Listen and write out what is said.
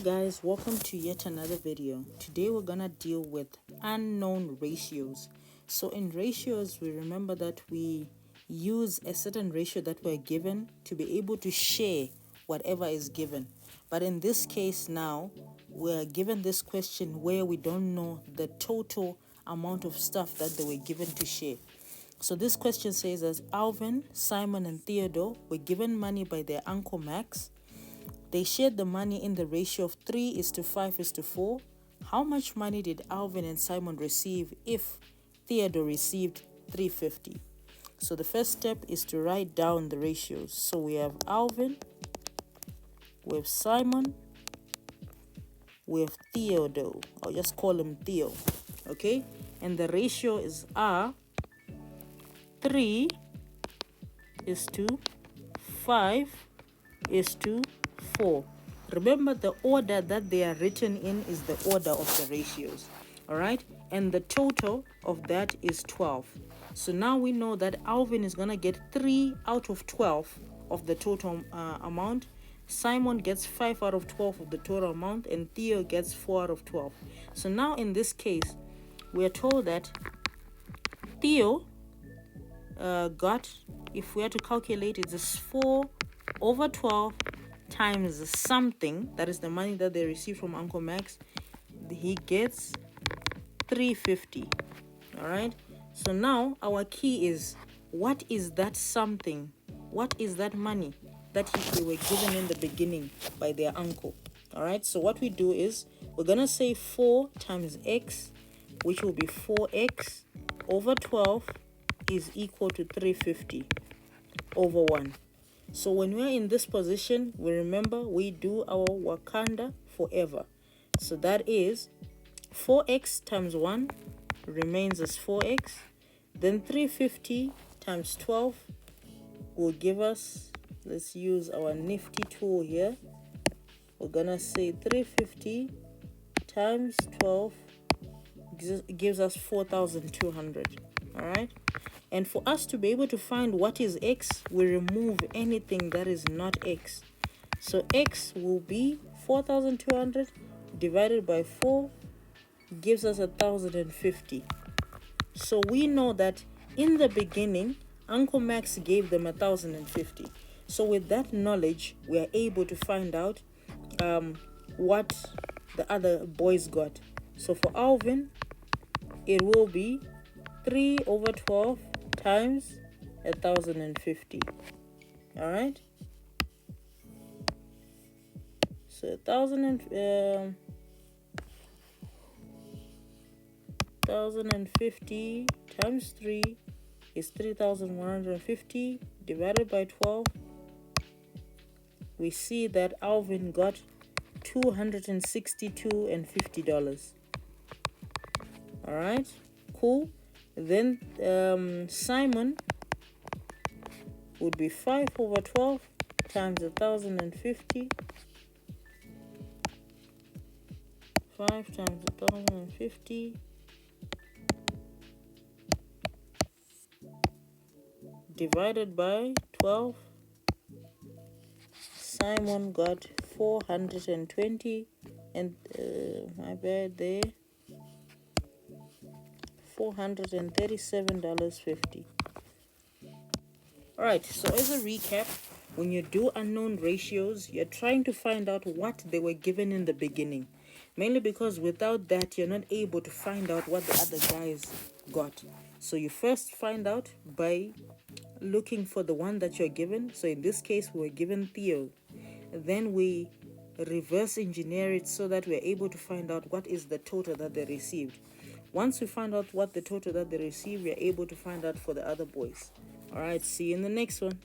guys, welcome to yet another video. Today we're gonna deal with unknown ratios. So in ratios, we remember that we use a certain ratio that we're given to be able to share whatever is given. But in this case now, we're given this question where we don't know the total amount of stuff that they were given to share. So this question says, as Alvin, Simon, and Theodore were given money by their Uncle Max, they shared the money in the ratio of 3:5:4. How much money did Alvin and Simon receive if Theodore received $350? So the first step is to write down the ratios. So we have Alvin, we have Simon, we have Theodore. I'll just call him Theo. Okay? And the ratio is 3:5:4. Remember, the order that they are written in is the order of the ratios. All right? And the total of that is 12. So now we know that Alvin is going to get 3 out of 12 of the total amount. Simon gets 5 out of 12 of the total amount, and Theo gets 4 out of 12. So now in this case, we are told that Theo got, if we had to calculate, it is 4/12 times something, that is the money that they received from Uncle Max. He gets $350. All right, so now our key is, what is that something? What is that money that they were given in the beginning by their uncle? All right, so what we do is we're gonna say 4 times x, which will be 4x over 12 is equal to 350 over 1. So when we're in this position, we remember we do our Wakanda forever. So that is 4x times 1 remains as 4x. Then 350 times 12 will give us, let's use our nifty tool here. We're gonna say 350 times 12 gives us 4,200. All right. And for us to be able to find what is x, we remove anything that is not x. So x will be 4,200 divided by 4 gives us 1,050. So we know that in the beginning, Uncle Max gave them 1,050. So with that knowledge, we are able to find out what the other boys got. So for Alvin, it will be 3/12 times 1,050. All right, so 1,050 times 3 is 3,150 divided by 12. We see that Alvin got $262.50. All right, cool. Then Simon would be 5/12 times 1,050. 5 times 1,050 divided by 12. Simon got 420 and my bad there, $437.50. All right, so as a recap, when you do unknown ratios, you're trying to find out what they were given in the beginning, mainly because without that, you're not able to find out what the other guys got. So you first find out by looking for the one that you're given. So in this case, we were given Theo. Then we reverse engineer it so that we're able to find out what is the total that they received. Once we find out what the total that they received, we're able to find out for the other boys. All right, see you in the next one.